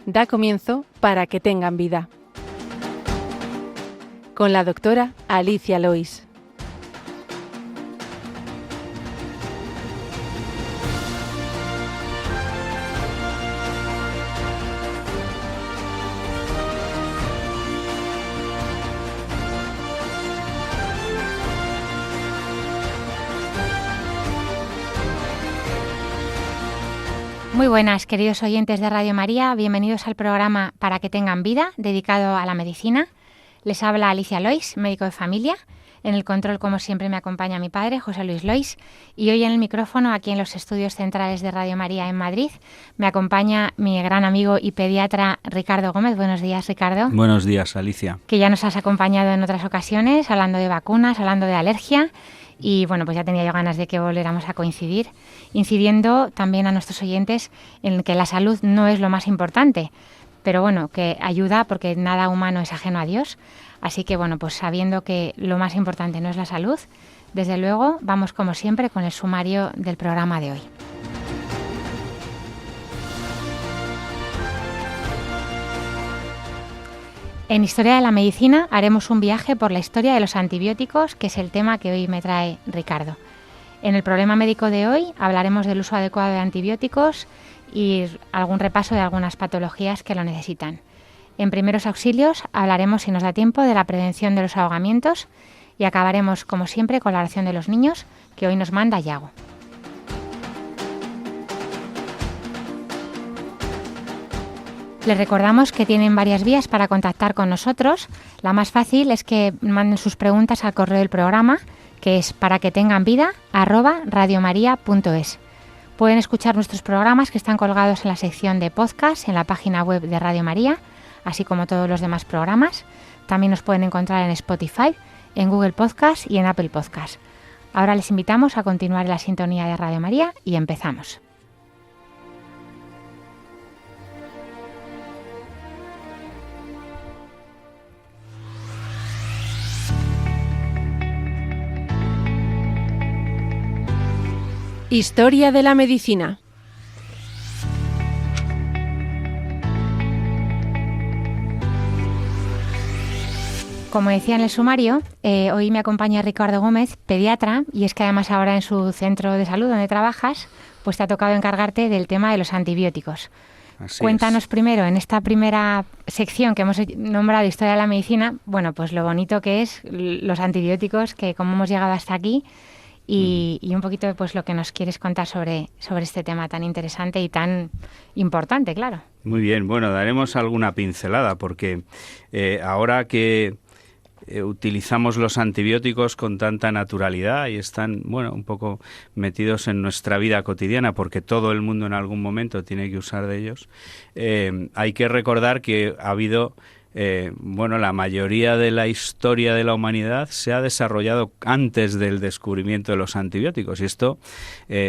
Da comienzo Para que tengan vida, con la doctora Alicia Lois. Muy buenas, queridos oyentes de Radio María, bienvenidos al programa Para que tengan vida, dedicado a la medicina. Les habla Alicia Lois, médico de familia. En el control, como siempre, me acompaña mi padre, José Luis Lois. Y hoy en el micrófono, aquí en los estudios centrales de Radio María en Madrid, me acompaña mi gran amigo y pediatra Ricardo Gómez. Buenos días, Ricardo. Buenos días, Alicia. Que ya nos has acompañado en otras ocasiones, hablando de vacunas, hablando de alergia. Y bueno, pues ya tenía yo ganas de que volviéramos a coincidir, incidiendo también a nuestros oyentes en que la salud no es lo más importante, pero bueno, que ayuda porque nada humano es ajeno a Dios. Así que bueno, pues sabiendo que lo más importante no es la salud, desde luego vamos como siempre con el sumario del programa de hoy. En Historia de la Medicina haremos un viaje por la historia de los antibióticos, que es el tema que hoy me trae Ricardo. En el problema médico de hoy hablaremos del uso adecuado de antibióticos y algún repaso de algunas patologías que lo necesitan. En primeros auxilios hablaremos, si nos da tiempo, de la prevención de los ahogamientos y acabaremos, como siempre, con la oración de los niños, que hoy nos manda Yago. Les recordamos que tienen varias vías para contactar con nosotros. La más fácil es que manden sus preguntas al correo del programa, que es paraquetenganvida@radiomaria.es. Pueden escuchar nuestros programas que están colgados en la sección de podcast en la página web de Radio María, así como todos los demás programas. También nos pueden encontrar en Spotify, en Google Podcast y en Apple Podcast. Ahora les invitamos a continuar en la sintonía de Radio María y empezamos. Historia de la medicina. Como decía en el sumario, hoy me acompaña Ricardo Gómez, pediatra, y es que además ahora en su centro de salud donde trabajas, pues te ha tocado encargarte del tema de los antibióticos. Cuéntanos primero, en esta primera sección que hemos nombrado Historia de la Medicina, bueno, pues lo bonito que es los antibióticos, que cómo hemos llegado hasta aquí, y un poquito pues lo que nos quieres contar sobre este tema tan interesante y tan importante, claro. Muy bien, bueno, daremos alguna pincelada porque ahora que utilizamos los antibióticos con tanta naturalidad y están, bueno, un poco metidos en nuestra vida cotidiana porque todo el mundo en algún momento tiene que usar de ellos, hay que recordar que ha habido la mayoría de la historia de la humanidad se ha desarrollado antes del descubrimiento de los antibióticos y esto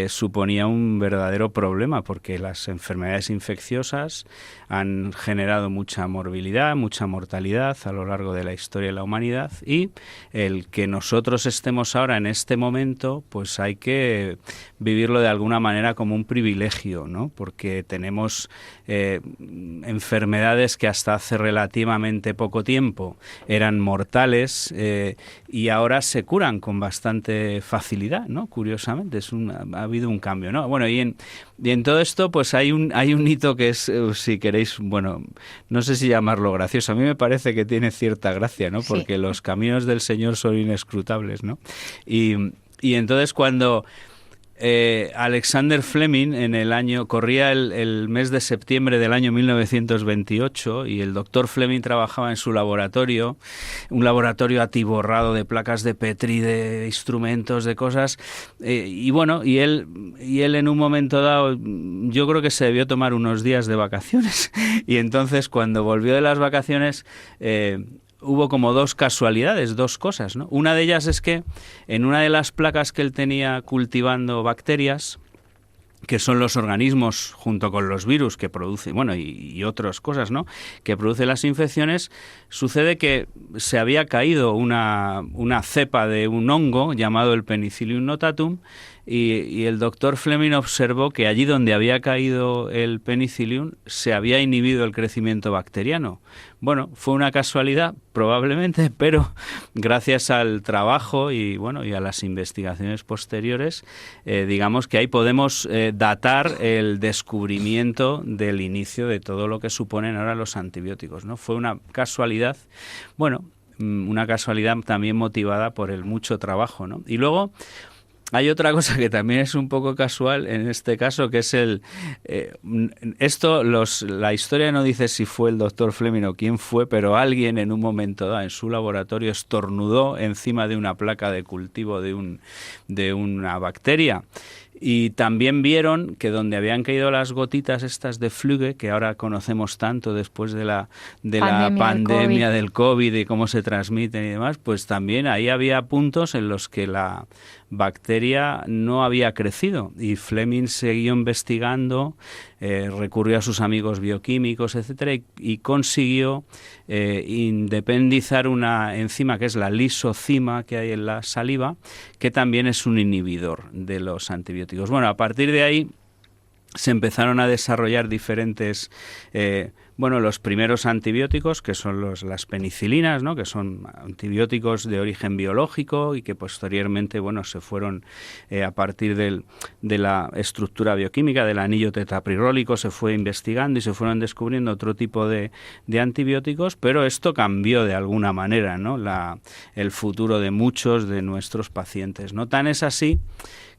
suponía un verdadero problema porque las enfermedades infecciosas han generado mucha morbilidad, mucha mortalidad a lo largo de la historia de la humanidad y el que nosotros estemos ahora en este momento, pues hay que vivirlo de alguna manera como un privilegio, ¿no? Porque tenemos enfermedades que hasta hace relativamente poco tiempo eran mortales y ahora se curan con bastante facilidad, ¿no? Curiosamente, ha habido un cambio, ¿no? Bueno, y en todo esto pues hay un hito que es, si queréis, bueno, no sé si llamarlo gracioso, a mí me parece que tiene cierta gracia, ¿no? Porque sí, los caminos del Señor son inescrutables, ¿no? Y entonces cuando Alexander Fleming corría el mes de septiembre del año 1928 y el doctor Fleming trabajaba en su laboratorio, un laboratorio atiborrado de placas de Petri, de instrumentos, de cosas, y él en un momento dado yo creo que se debió tomar unos días de vacaciones y entonces cuando volvió de las vacaciones hubo como dos casualidades, dos cosas, ¿no? Una de ellas es que en una de las placas que él tenía cultivando bacterias, que son los organismos junto con los virus que producen, y otras cosas, ¿no?, que producen las infecciones, sucede que se había caído una cepa de un hongo llamado el Penicillium notatum y el doctor Fleming observó que allí donde había caído el penicillium se había inhibido el crecimiento bacteriano. Bueno, fue una casualidad, probablemente, pero gracias al trabajo y a las investigaciones posteriores, digamos que ahí podemos datar el descubrimiento del inicio de todo lo que suponen ahora los antibióticos, ¿no? Fue una casualidad, una casualidad también motivada por el mucho trabajo, ¿no? Y luego hay otra cosa que también es un poco casual en este caso, que es la historia no dice si fue el doctor Fleming o quién fue, pero alguien en un momento dado en su laboratorio estornudó encima de una placa de cultivo de una bacteria. Y también vieron que donde habían caído las gotitas estas de Fluge, que ahora conocemos tanto después de la pandemia del COVID y cómo se transmiten y demás, pues también ahí había puntos en los que la bacteria no había crecido. Y Fleming siguió investigando, recurrió a sus amigos bioquímicos, etcétera, y consiguió independizar una enzima que es la lisocima que hay en la saliva, que también es un inhibidor de los antibióticos. Bueno, a partir de ahí se empezaron a desarrollar diferentes, los primeros antibióticos, que son las penicilinas, ¿no? Que son antibióticos de origen biológico y que posteriormente, se fueron a partir de la estructura bioquímica del anillo tetraprirrólico, se fue investigando y se fueron descubriendo otro tipo de antibióticos, pero esto cambió de alguna manera, ¿no? El futuro de muchos de nuestros pacientes, ¿no? Tan es así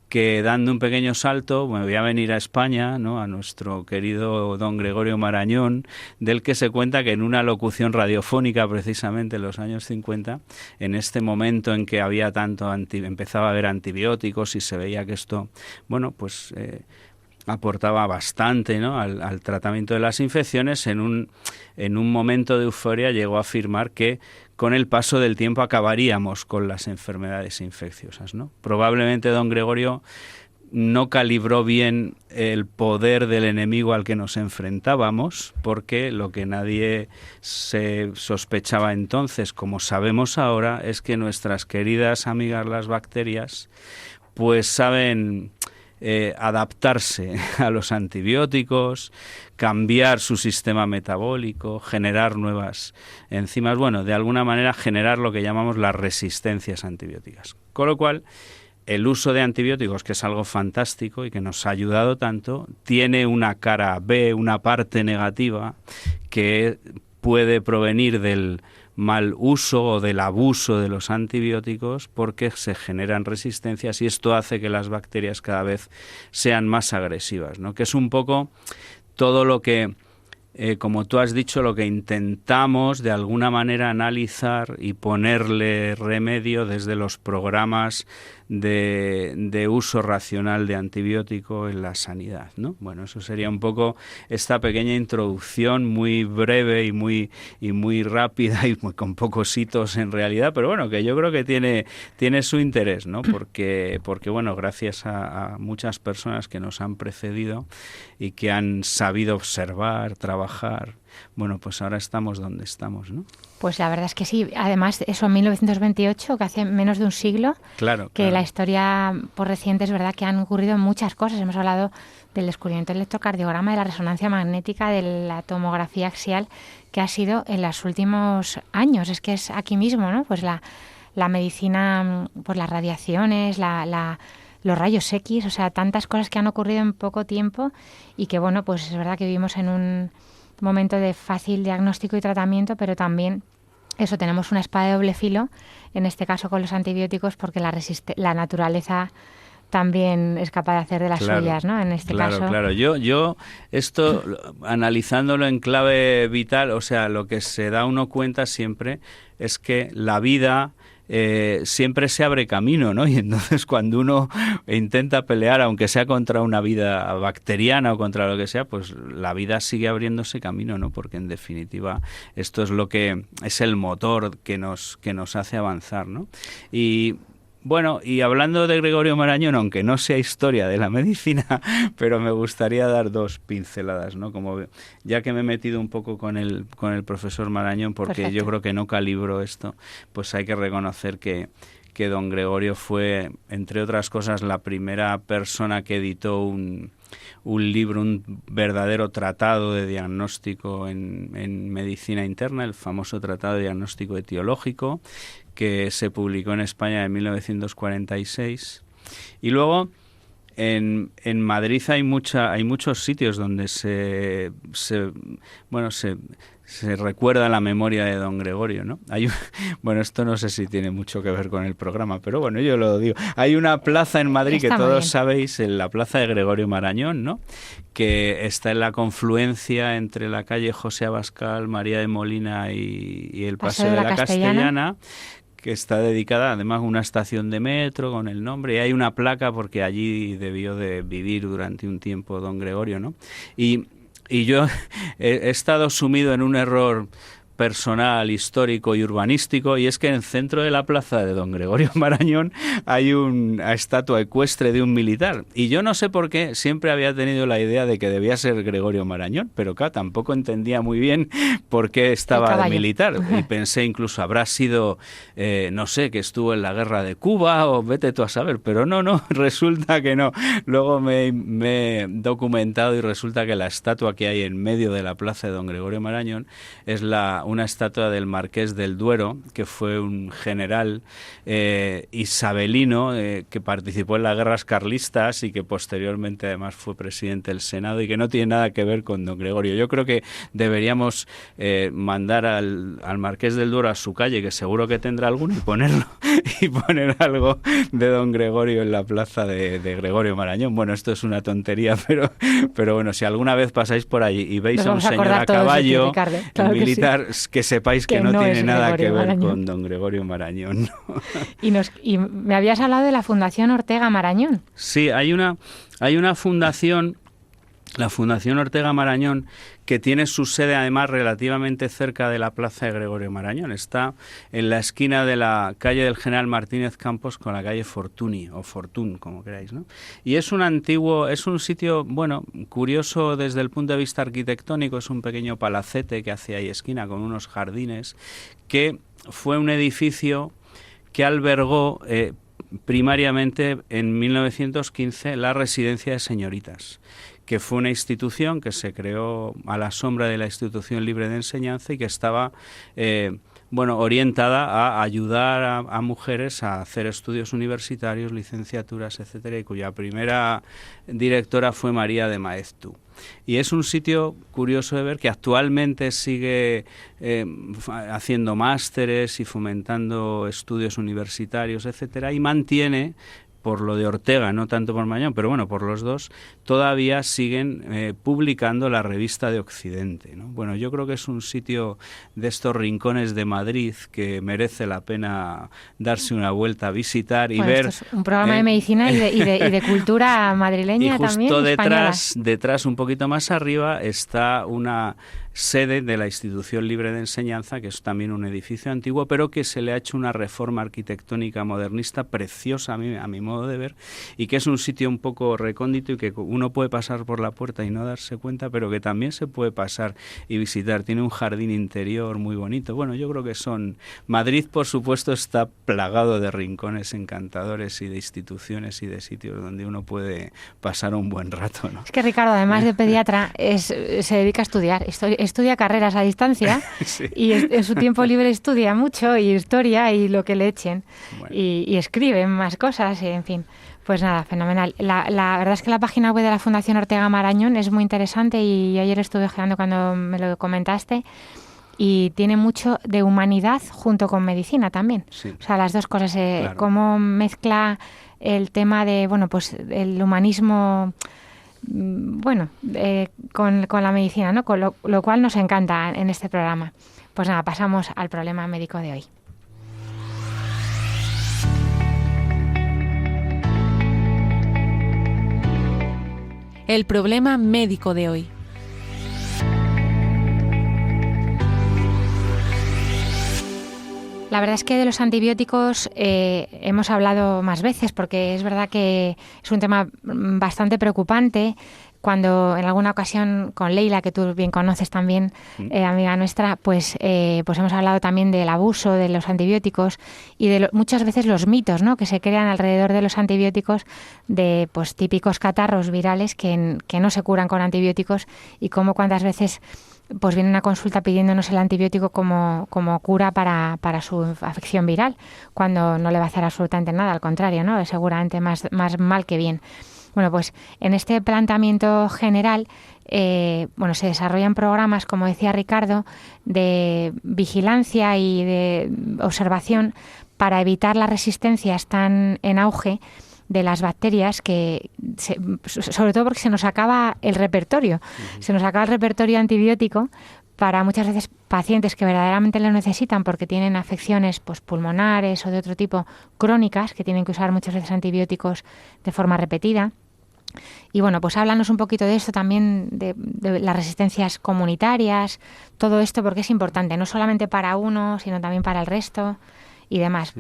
que, dando un pequeño salto, voy a venir a España, ¿no? A nuestro querido don Gregorio Marañón, del que se cuenta que en una locución radiofónica, precisamente en los años 50, en este momento en que había empezaba a haber antibióticos y se veía que esto, aportaba bastante, ¿no? al tratamiento de las infecciones, en un momento de euforia llegó a afirmar que con el paso del tiempo acabaríamos con las enfermedades infecciosas, ¿no? Probablemente don Gregorio no calibró bien el poder del enemigo al que nos enfrentábamos, porque lo que nadie se sospechaba entonces, como sabemos ahora, es que nuestras queridas amigas las bacterias pues saben adaptarse a los antibióticos, cambiar su sistema metabólico, generar nuevas enzimas, de alguna manera generar lo que llamamos las resistencias antibióticas. Con lo cual, el uso de antibióticos, que es algo fantástico y que nos ha ayudado tanto, tiene una cara B, una parte negativa, que puede provenir del mal uso o del abuso de los antibióticos, porque se generan resistencias y esto hace que las bacterias cada vez sean más agresivas, ¿no? Que es un poco todo lo que, como tú has dicho, lo que intentamos de alguna manera analizar y ponerle remedio desde los programas de uso racional de antibiótico en la sanidad, ¿no? Eso sería un poco esta pequeña introducción muy breve y muy rápida y con pocos hitos en realidad, pero que yo creo que tiene su interés, ¿no? Porque gracias a muchas personas que nos han precedido y que han sabido observar, trabajar, pues ahora estamos donde estamos, ¿no? Pues la verdad es que sí. Además, eso en 1928, que hace menos de un siglo, claro. La historia por reciente es verdad que han ocurrido muchas cosas. Hemos hablado del descubrimiento del electrocardiograma, de la resonancia magnética, de la tomografía axial, que ha sido en los últimos años. Es que es aquí mismo, ¿no? Pues la medicina, pues las radiaciones, los rayos X, o sea, tantas cosas que han ocurrido en poco tiempo y que, pues es verdad que vivimos en un momento de fácil diagnóstico y tratamiento, pero también tenemos una espada de doble filo, en este caso con los antibióticos, porque la naturaleza también es capaz de hacer de las suyas, ¿no? En este caso. Claro. Yo esto, analizándolo en clave vital, lo que se da uno cuenta siempre es que la vida siempre se abre camino, ¿no? Y entonces cuando uno intenta pelear, aunque sea contra una vida bacteriana o contra lo que sea, pues la vida sigue abriéndose camino, ¿no? Porque en definitiva esto es lo que es el motor que nos hace avanzar, ¿no? Y hablando de Gregorio Marañón, aunque no sea historia de la medicina, pero me gustaría dar dos pinceladas, ¿no? Como ya que me he metido un poco con el profesor Marañón, porque Perfecto. Yo creo que no calibro esto, pues hay que reconocer que que don Gregorio fue, entre otras cosas, la primera persona que editó un libro, un verdadero tratado de diagnóstico en medicina interna, el famoso Tratado de Diagnóstico Etiológico, que se publicó en España en 1946. Y luego en Madrid hay muchos sitios donde se recuerda la memoria de don Gregorio, ¿no? Bueno, esto no sé si tiene mucho que ver con el programa, pero bueno, yo lo digo. Hay una plaza en Madrid que todos sabéis, en la plaza de Gregorio Marañón, ¿no? Que está en la confluencia entre la calle José Abascal, María de Molina y el Paseo de la Castellana, que está dedicada además a una estación de metro con el nombre, y hay una placa porque allí debió de vivir durante un tiempo don Gregorio, ¿no? Y yo he estado sumido en un error personal, histórico y urbanístico, y es que en el centro de la plaza de don Gregorio Marañón hay una estatua ecuestre de un militar, y yo no sé por qué siempre había tenido la idea de que debía ser Gregorio Marañón, pero claro, tampoco entendía muy bien por qué estaba de militar, y pensé incluso habrá sido, no sé, que estuvo en la guerra de Cuba, o vete tú a saber, pero no, resulta que no. Luego me he documentado y resulta que la estatua que hay en medio de la plaza de don Gregorio Marañón es una estatua del Marqués del Duero, que fue un general isabelino que participó en las guerras carlistas y que posteriormente además fue presidente del Senado, y que no tiene nada que ver con don Gregorio. Yo creo que deberíamos mandar al Marqués del Duero a su calle, que seguro que tendrá alguno, y poner algo de don Gregorio en la plaza de Gregorio Marañón. Bueno, esto es una tontería, pero bueno, si alguna vez pasáis por allí y veis a un señor a caballo, claro, militar, que sepáis que no tiene nada que ver con don Gregorio Marañón, ¿no? Y me habías hablado de la Fundación Ortega Marañón. Sí, hay una fundación, la Fundación Ortega Marañón, que tiene su sede además relativamente cerca de la plaza de Gregorio Marañón. Está en la esquina de la calle del General Martínez Campos con la calle Fortuny, o Fortún, como queráis, ¿no? Y es un sitio, bueno, curioso desde el punto de vista arquitectónico. Es un pequeño palacete que hace ahí esquina con unos jardines, que fue un edificio que albergó primariamente en 1915 la Residencia de Señoritas, que fue una institución que se creó a la sombra de la Institución Libre de Enseñanza y que estaba orientada a ayudar a mujeres a hacer estudios universitarios, licenciaturas, etcétera, y cuya primera directora fue María de Maeztu. Y es un sitio curioso de ver, que actualmente sigue haciendo másteres y fomentando estudios universitarios, etcétera, y mantiene, por lo de Ortega, no tanto por Marañón, pero bueno, por los dos, todavía siguen publicando la Revista de Occidente, ¿no? Bueno, yo creo que es un sitio de estos rincones de Madrid que merece la pena darse una vuelta a visitar y ver. Esto es un programa de medicina y de cultura madrileña también. Y justo detrás, un poquito más arriba, está una sede de la Institución Libre de Enseñanza, que es también un edificio antiguo, pero que se le ha hecho una reforma arquitectónica modernista preciosa a mi modo de ver, y que es un sitio un poco recóndito y que uno puede pasar por la puerta y no darse cuenta, pero que también se puede pasar y visitar. Tiene un jardín interior muy bonito. Bueno, yo creo que Madrid, por supuesto, está plagado de rincones encantadores y de instituciones y de sitios donde uno puede pasar un buen rato, ¿no? Es que Ricardo, además de pediatra, se dedica a estudiar. Estudia carreras a distancia. Sí. Y en su tiempo libre estudia mucho, y historia y lo que le echen. Bueno. Y escribe más cosas, en fin. Pues nada, fenomenal. La verdad es que la página web de la Fundación Ortega Marañón es muy interesante, y ayer estuve ojeando cuando me lo comentaste, y tiene mucho de humanidad junto con medicina también. Sí. O sea, las dos cosas. Claro. Cómo mezcla el tema de, pues el humanismo, con la medicina, ¿no? Con lo cual nos encanta en este programa. Pues nada, pasamos al problema médico de hoy. El problema médico de hoy. La verdad es que de los antibióticos hemos hablado más veces, porque es verdad que es un tema bastante preocupante. cuando en alguna ocasión con Leila, que tú bien conoces también, amiga nuestra, pues hemos hablado también del abuso de los antibióticos y de muchas veces los mitos, ¿no?, que se crean alrededor de los antibióticos, de pues típicos catarros virales que no se curan con antibióticos, y cómo cuántas veces pues vienen a consulta pidiéndonos el antibiótico como cura para su afección viral, cuando no le va a hacer absolutamente nada, al contrario, ¿no?, es seguramente más mal que bien. Bueno, pues en este planteamiento general, se desarrollan programas, como decía Ricardo, de vigilancia y de observación para evitar las resistencias tan en auge de las bacterias, sobre todo porque se nos acaba el repertorio. Se nos acaba el repertorio antibiótico para muchas veces pacientes que verdaderamente lo necesitan porque tienen afecciones pues pulmonares o de otro tipo crónicas, que tienen que usar muchas veces antibióticos de forma repetida. Y bueno, pues háblanos un poquito de esto también, de las resistencias comunitarias, todo esto, porque es importante, no solamente para uno, sino también para el resto y demás. Sí.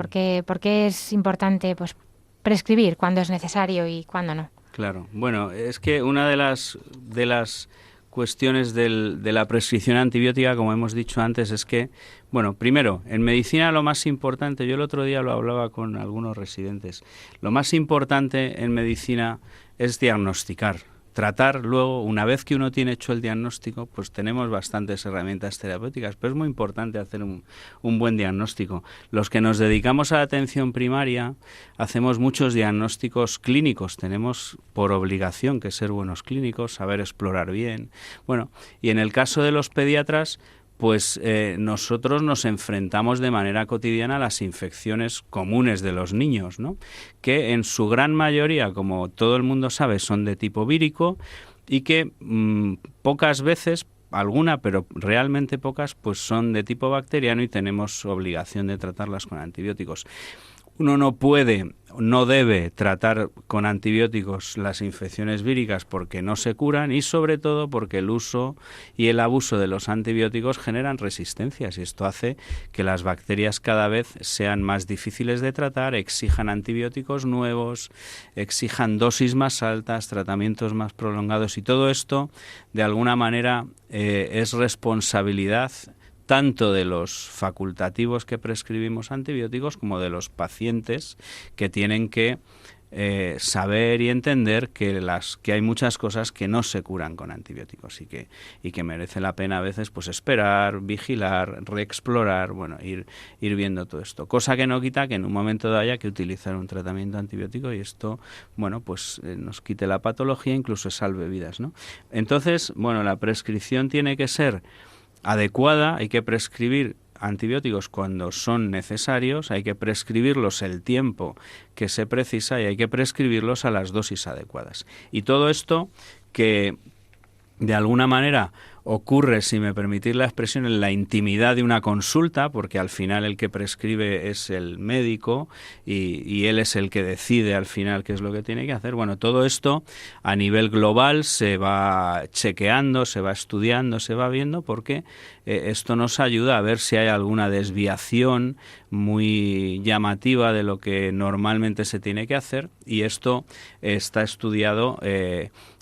Porque es importante pues prescribir cuando es necesario y cuando no. Claro. Bueno, es que una de las cuestiones de la prescripción antibiótica, como hemos dicho antes, es que, bueno, primero, en medicina lo más importante, yo el otro día lo hablaba con algunos residentes, lo más importante en medicina es diagnosticar. Tratar luego, una vez que uno tiene hecho el diagnóstico, pues tenemos bastantes herramientas terapéuticas, pero es muy importante hacer un buen diagnóstico. Los que nos dedicamos a la atención primaria hacemos muchos diagnósticos clínicos, tenemos por obligación que ser buenos clínicos, saber explorar bien. Bueno, y en el caso de los pediatras, pues nosotros nos enfrentamos de manera cotidiana a las infecciones comunes de los niños, ¿no?, que en su gran mayoría, como todo el mundo sabe, son de tipo vírico y que pocas veces, alguna, pero realmente pocas, pues son de tipo bacteriano y tenemos obligación de tratarlas con antibióticos. Uno no debe tratar con antibióticos las infecciones víricas porque no se curan y sobre todo porque el uso y el abuso de los antibióticos generan resistencias y esto hace que las bacterias cada vez sean más difíciles de tratar, exijan antibióticos nuevos, exijan dosis más altas, tratamientos más prolongados y todo esto de alguna manera es responsabilidad tanto de los facultativos que prescribimos antibióticos como de los pacientes que tienen que saber y entender que hay muchas cosas que no se curan con antibióticos y que merece la pena a veces pues esperar, vigilar, reexplorar, bueno, ir viendo todo esto. Cosa que no quita que en un momento dado haya que utilizar un tratamiento antibiótico y esto, bueno, pues nos quite la patología, incluso salve vidas, ¿no? Entonces, bueno, la prescripción tiene que ser adecuada, hay que prescribir antibióticos cuando son necesarios, hay que prescribirlos el tiempo que se precisa y hay que prescribirlos a las dosis adecuadas. Y todo esto que de alguna manera ocurre, si me permitís la expresión, en la intimidad de una consulta, porque al final el que prescribe es el médico y él es el que decide al final qué es lo que tiene que hacer. Bueno, todo esto a nivel global se va chequeando, se va estudiando, se va viendo, porque esto nos ayuda a ver si hay alguna desviación muy llamativa de lo que normalmente se tiene que hacer y esto está estudiado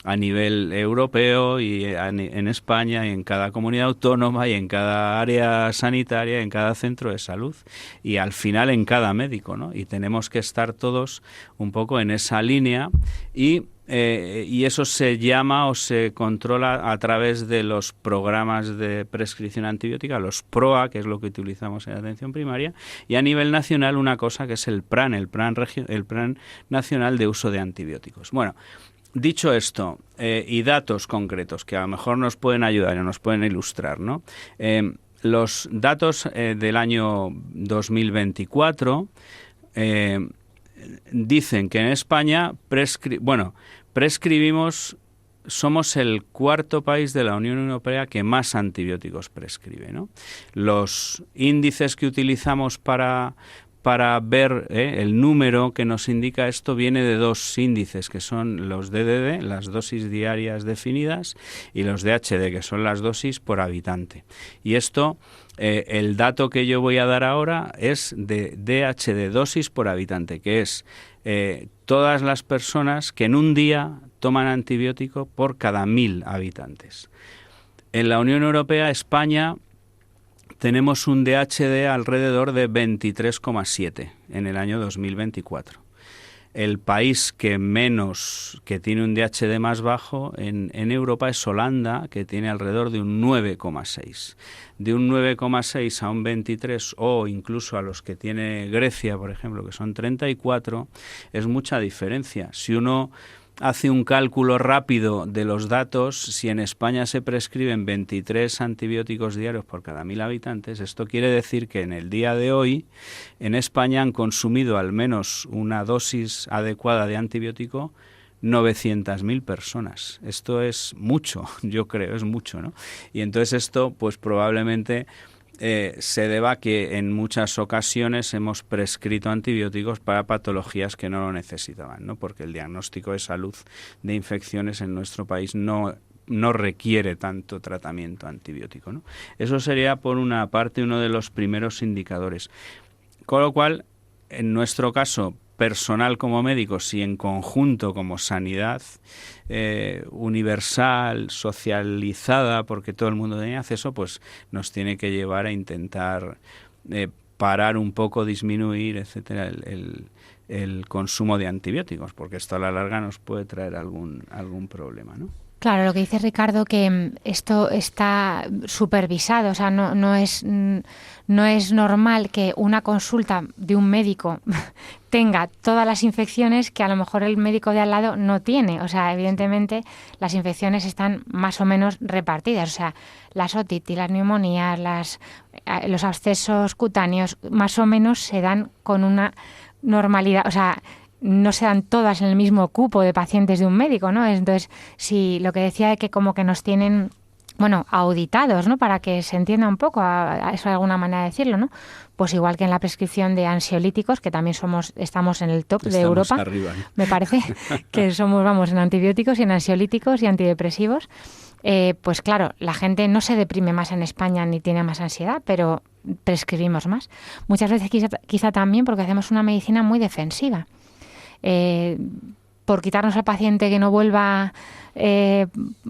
a nivel europeo y en España y en cada comunidad autónoma y en cada área sanitaria, en cada centro de salud y al final en cada médico, ¿no? Y tenemos que estar todos un poco en esa línea y eso se llama o se controla a través de los programas de prescripción antibiótica, los PROA, que es lo que utilizamos en atención primaria, y a nivel nacional una cosa que es el Plan Nacional de Uso de Antibióticos. Bueno, dicho esto, y datos concretos que a lo mejor nos pueden ayudar y nos pueden ilustrar, ¿no? Los datos del año 2024 dicen que en España prescribimos, somos el cuarto país de la Unión Europea que más antibióticos prescribe, ¿no? Los índices que utilizamos para para ver el número que nos indica esto viene de dos índices, que son los DDD, las dosis diarias definidas, y los DHD, que son las dosis por habitante. Y esto, el dato que yo voy a dar ahora es de DHD, dosis por habitante, que es todas las personas que en un día toman antibiótico por cada 1.000 habitantes. En la Unión Europea, España, tenemos un DHD alrededor de 23,7 en el año 2024. El país que tiene un DHD más bajo en Europa es Holanda, que tiene alrededor de un 9,6. De un 9,6 a un 23, o incluso a los que tiene Grecia, por ejemplo, que son 34, es mucha diferencia. Si uno hace un cálculo rápido de los datos, si en España se prescriben 23 antibióticos diarios por cada 1.000 habitantes, esto quiere decir que en el día de hoy en España han consumido al menos una dosis adecuada de antibiótico 900.000 personas. Esto es mucho, yo creo, es mucho, ¿no? Y entonces esto, pues probablemente se deba a que en muchas ocasiones hemos prescrito antibióticos para patologías que no lo necesitaban, ¿no? Porque el diagnóstico de salud de infecciones en nuestro país no requiere tanto tratamiento antibiótico, ¿no? Eso sería, por una parte, uno de los primeros indicadores. Con lo cual, en nuestro caso personal como médicos y en conjunto como sanidad universal, socializada, porque todo el mundo tenía acceso, pues nos tiene que llevar a intentar parar un poco, disminuir, etcétera, el consumo de antibióticos, porque esto a la larga nos puede traer algún problema, ¿no? Claro, lo que dice Ricardo, que esto está supervisado, o sea, no es normal que una consulta de un médico tenga todas las infecciones que a lo mejor el médico de al lado no tiene. O sea, evidentemente las infecciones están más o menos repartidas. O sea, las otitis, las neumonías, los abscesos cutáneos, más o menos se dan con una normalidad. O sea, no se dan todas en el mismo cupo de pacientes de un médico, ¿no? Entonces, si lo que decía de que como que nos tienen, bueno, auditados, ¿no? Para que se entienda un poco, eso de alguna manera de decirlo, ¿no? Pues igual que en la prescripción de ansiolíticos, que también estamos en el top de Europa, arriba, ¿no? Me parece que somos, en antibióticos y en ansiolíticos y antidepresivos. Pues claro, la gente no se deprime más en España ni tiene más ansiedad, pero prescribimos más. Muchas veces quizá también porque hacemos una medicina muy defensiva. Por quitarnos al paciente que no vuelva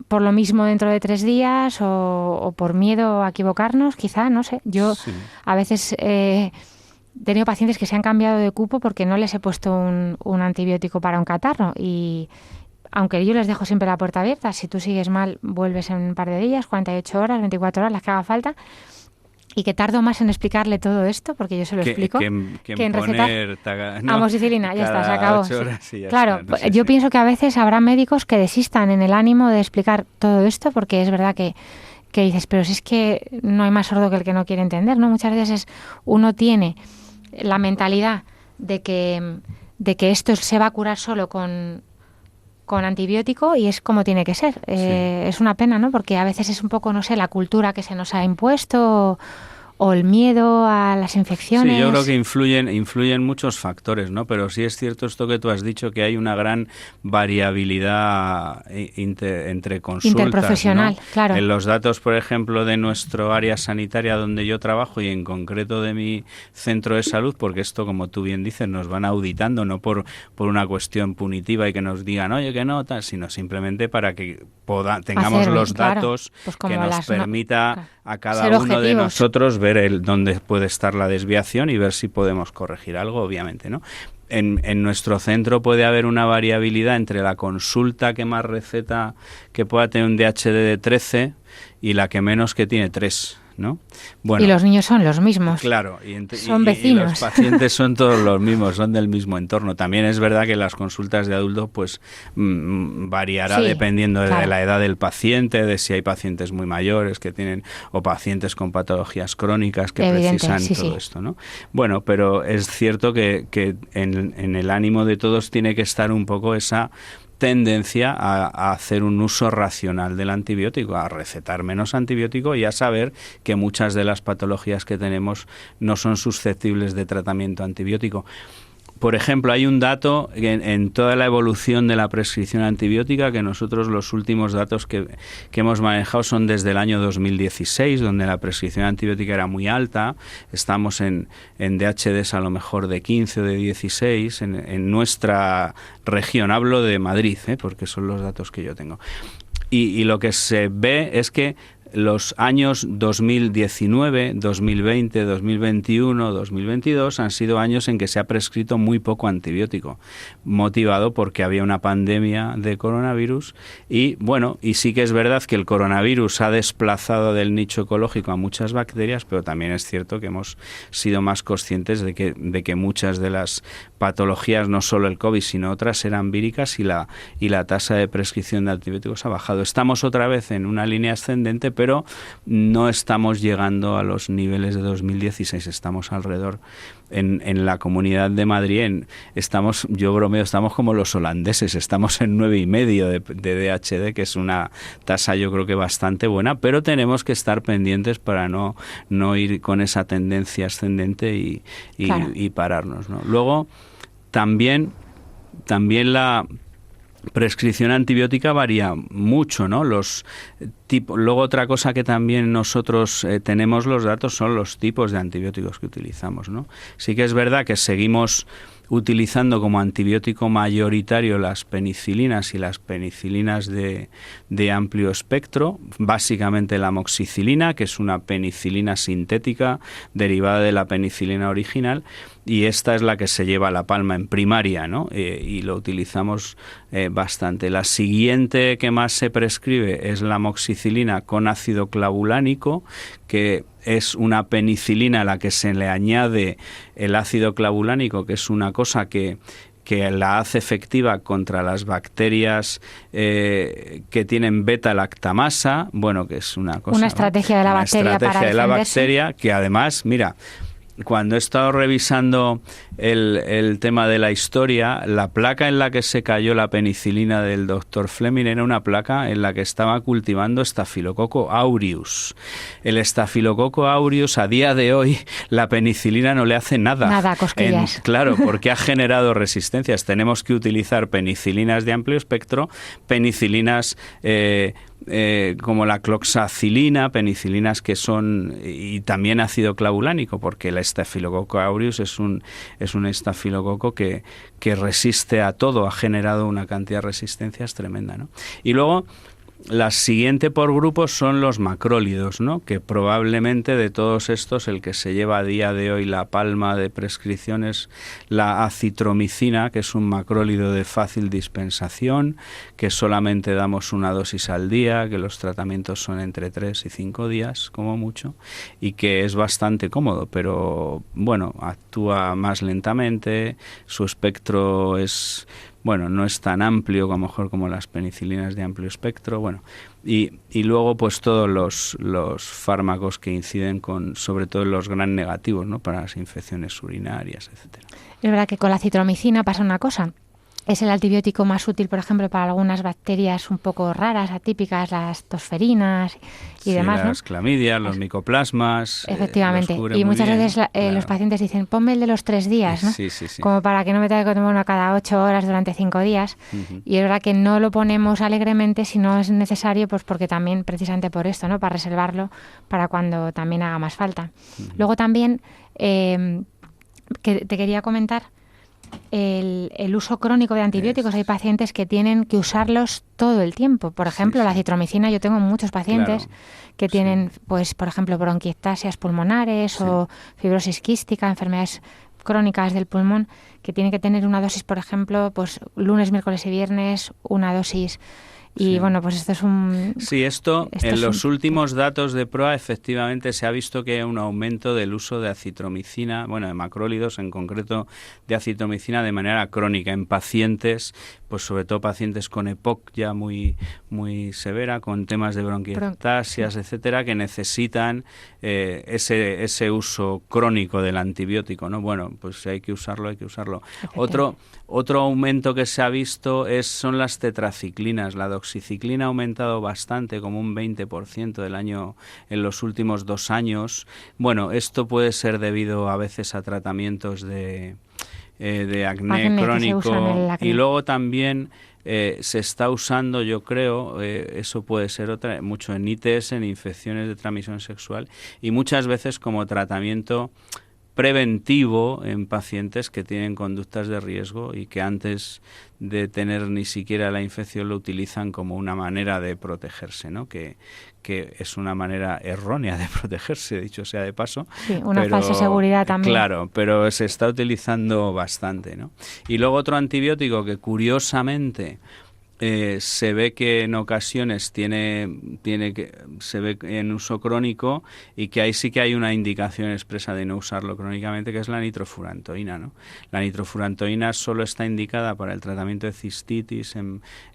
por lo mismo dentro de 3 días o por miedo a equivocarnos, quizá, no sé. Yo a veces he tenido pacientes que se han cambiado de cupo porque no les he puesto un antibiótico para un catarro, y aunque yo les dejo siempre la puerta abierta, si tú sigues mal vuelves en un par de días, 48 horas, 24 horas, las que haga falta. Y que tardo más en explicarle todo esto, porque yo se lo explico, que en recetar amoxicilina, ya está, se acabó. Claro, está, yo pienso que a veces habrá médicos que desistan en el ánimo de explicar todo esto, porque es verdad que dices, pero si es que no hay más sordo que el que no quiere entender, ¿no? Muchas veces uno tiene la mentalidad de que esto se va a curar solo con antibiótico, y es como tiene que ser. Es una pena, ¿no? Porque a veces es un poco, no sé, la cultura que se nos ha impuesto o el miedo a las infecciones. Sí, yo creo que influyen muchos factores, ¿no? Pero sí es cierto esto que tú has dicho, que hay una gran variabilidad entre consultas, interprofesional, ¿no? Claro. En los datos, por ejemplo, de nuestro área sanitaria donde yo trabajo, y en concreto de mi centro de salud, porque esto, como tú bien dices, nos van auditando, no por una cuestión punitiva y que nos digan, oye, que no, tal, sino simplemente para que tengamos los datos, pues que nos permita a cada uno de nosotros ver dónde puede estar la desviación y ver si podemos corregir algo, obviamente, ¿no? En nuestro centro puede haber una variabilidad entre la consulta que más receta, que pueda tener un DHD de 13, y la que menos, que tiene 3, ¿no? Bueno, y los niños son los mismos. Claro, son vecinos. Y los pacientes son todos los mismos, son del mismo entorno. También es verdad que las consultas de adultos pues variará dependiendo de la edad del paciente, de si hay pacientes muy mayores que tienen, o pacientes con patologías crónicas que precisan todo esto, ¿no? Bueno, pero es cierto que en el ánimo de todos tiene que estar un poco esa tendencia a hacer un uso racional del antibiótico, a recetar menos antibiótico y a saber que muchas de las patologías que tenemos no son susceptibles de tratamiento antibiótico. Por ejemplo, hay un dato en toda la evolución de la prescripción antibiótica, que nosotros los últimos datos que hemos manejado son desde el año 2016, donde la prescripción antibiótica era muy alta. Estamos en DHDs a lo mejor de 15 o de 16 en nuestra región. Hablo de Madrid, porque son los datos que yo tengo. Y lo que se ve es que los años 2019, 2020, 2021, 2022 han sido años en que se ha prescrito muy poco antibiótico, motivado porque había una pandemia de coronavirus y sí que es verdad que el coronavirus ha desplazado del nicho ecológico a muchas bacterias, pero también es cierto que hemos sido más conscientes de que muchas de las patologías, no solo el COVID, sino otras, eran víricas y la tasa de prescripción de antibióticos ha bajado. Estamos otra vez en una línea ascendente, pero no estamos llegando a los niveles de 2016, estamos alrededor, en la Comunidad de Madrid, yo bromeo, estamos como los holandeses, estamos en 9,5 de DHD, que es una tasa yo creo que bastante buena, pero tenemos que estar pendientes para no ir con esa tendencia ascendente y pararnos, ¿no? Luego, también la prescripción antibiótica varía mucho, ¿no? Luego, otra cosa que también nosotros tenemos los datos son los tipos de antibióticos que utilizamos, ¿no? Sí que es verdad que seguimos utilizando como antibiótico mayoritario las penicilinas y las penicilinas de amplio espectro, básicamente la amoxicilina, que es una penicilina sintética derivada de la penicilina original, y esta es la que se lleva la palma en primaria, ¿no? Y lo utilizamos bastante. La siguiente que más se prescribe es la amoxicilina con ácido clavulánico, que es una penicilina a la que se le añade el ácido clavulánico, que es una cosa que la hace efectiva contra las bacterias que tienen beta-lactamasa, que es una cosa... Una estrategia de la bacteria para defenderse. La bacteria, que además, mira, cuando he estado revisando el tema de la historia, la placa en la que se cayó la penicilina del doctor Fleming era una placa en la que estaba cultivando Staphylococcus aureus. El Staphylococcus aureus, a día de hoy, la penicilina no le hace nada. Nada, cosquillas. Claro, porque ha generado resistencias. Tenemos que utilizar penicilinas de amplio espectro, penicilinas... como la cloxacilina, penicilinas que son, y también ácido clavulánico, porque el Staphylococcus aureus es un estafilococo que resiste a todo, ha generado una cantidad de resistencias tremenda, ¿no? Y luego, la siguiente por grupos son los macrólidos, ¿no? Que probablemente de todos estos el que se lleva a día de hoy la palma de prescripción es la acitromicina, que es un macrólido de fácil dispensación, que solamente damos una dosis al día, que los tratamientos son entre 3 y 5 días como mucho, y que es bastante cómodo, pero actúa más lentamente, su espectro es... no es tan amplio a lo mejor como las penicilinas de amplio espectro, y luego pues todos los fármacos que inciden sobre todo en los gran negativos, ¿no? Para las infecciones urinarias, etcétera. Es verdad que con la citromicina pasa una cosa. Es el antibiótico más útil, por ejemplo, para algunas bacterias un poco raras, atípicas, las tosferinas y demás, las clamidias, los micoplasmas. Efectivamente. Y muchas veces los pacientes dicen, ponme el de los 3 días, ¿no? Sí. Como para que no me tenga que tomar uno cada 8 horas durante 5 días. Uh-huh. Y es verdad que no lo ponemos alegremente si no es necesario, pues porque también, precisamente por esto, ¿no? Para reservarlo para cuando también haga más falta. Uh-huh. Luego también, que te quería comentar, el uso crónico de antibióticos. Hay pacientes que tienen que usarlos todo el tiempo. Por ejemplo, la citromicina, yo tengo muchos pacientes que tienen, pues, por ejemplo, bronquiectasias pulmonares o fibrosis quística, enfermedades crónicas del pulmón, que tienen que tener una dosis, por ejemplo, pues lunes, miércoles y viernes, una dosis. Y pues esto es un... Sí, en los últimos datos de PROA efectivamente se ha visto que hay un aumento del uso de acitromicina, de macrólidos, en concreto de acitromicina de manera crónica en pacientes, pues sobre todo pacientes con EPOC ya muy, muy severa, con temas de bronquiectasias, etcétera, que necesitan ese uso crónico del antibiótico, ¿no? Pues si hay que usarlo, hay que usarlo. Otro Otro aumento que se ha visto son las tetraciclinas. La doxiciclina ha aumentado bastante, como un 20% en los últimos 2 años. Bueno, esto puede ser debido a veces a tratamientos de acné crónico, y luego también se está usando, yo creo, eso puede ser mucho en ITS, en infecciones de transmisión sexual, y muchas veces como tratamiento preventivo en pacientes que tienen conductas de riesgo y que antes de tener ni siquiera la infección lo utilizan como una manera de protegerse, ¿no? Que es una manera errónea de protegerse, dicho sea de paso. Sí, una falsa seguridad también. Claro, pero se está utilizando bastante, ¿no? Y luego otro antibiótico que curiosamente se ve que en ocasiones se ve en uso crónico, y que ahí sí que hay una indicación expresa de no usarlo crónicamente, que es la nitrofurantoína, ¿no? La nitrofurantoína solo está indicada para el tratamiento de cistitis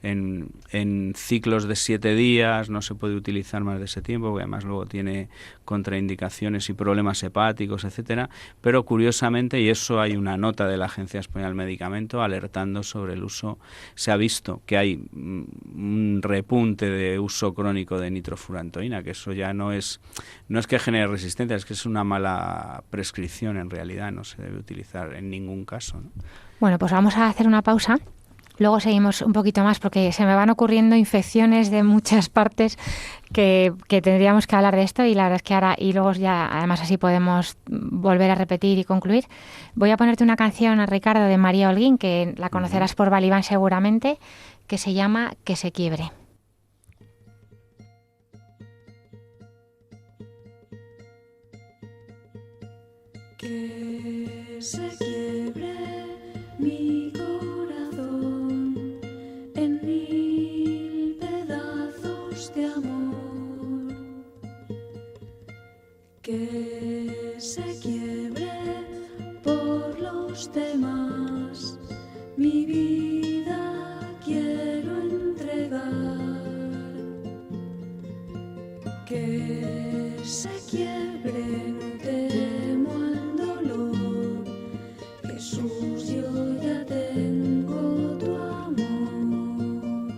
en ciclos de 7 días, no se puede utilizar más de ese tiempo, porque además luego tiene contraindicaciones y problemas hepáticos, etcétera, pero curiosamente, y eso hay una nota de la Agencia Española del Medicamento alertando sobre el uso, se ha visto que hay un repunte de uso crónico de nitrofurantoína, que eso ya no es que genere resistencia, es que es una mala prescripción en realidad, no se debe utilizar en ningún caso, ¿no? Bueno, pues vamos a hacer una pausa. Luego seguimos un poquito más porque se me van ocurriendo infecciones de muchas partes que tendríamos que hablar de esto, y la verdad es que ahora, y luego ya además así podemos volver a repetir y concluir. Voy a ponerte una canción, Ricardo, de María Holguín, que la conocerás por Balibán seguramente, que se llama Que se quiebre. Que se quiebre mi corazón en 1000 pedazos de amor, que se quiebre por los demás, mi vida quiero entregar, que se quiebre, no temo al dolor, Jesús, yo ya tengo tu amor,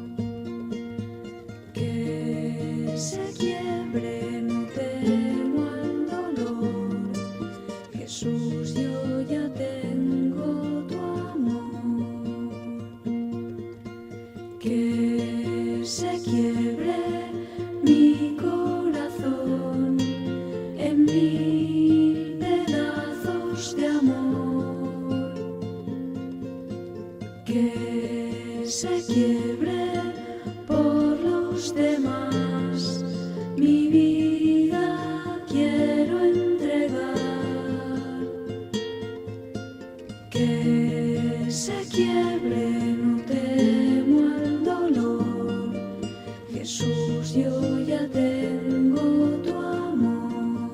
que se quiebre, no temo al dolor, Jesús, yo ya tengo tu amor, que se quiebre mi corazón en 1000 pedazos de amor, que se quiebre por los demás, mi vida quiero entregar, que se quiebre, no temo al dolor, Jesús, yo ya tengo tu amor,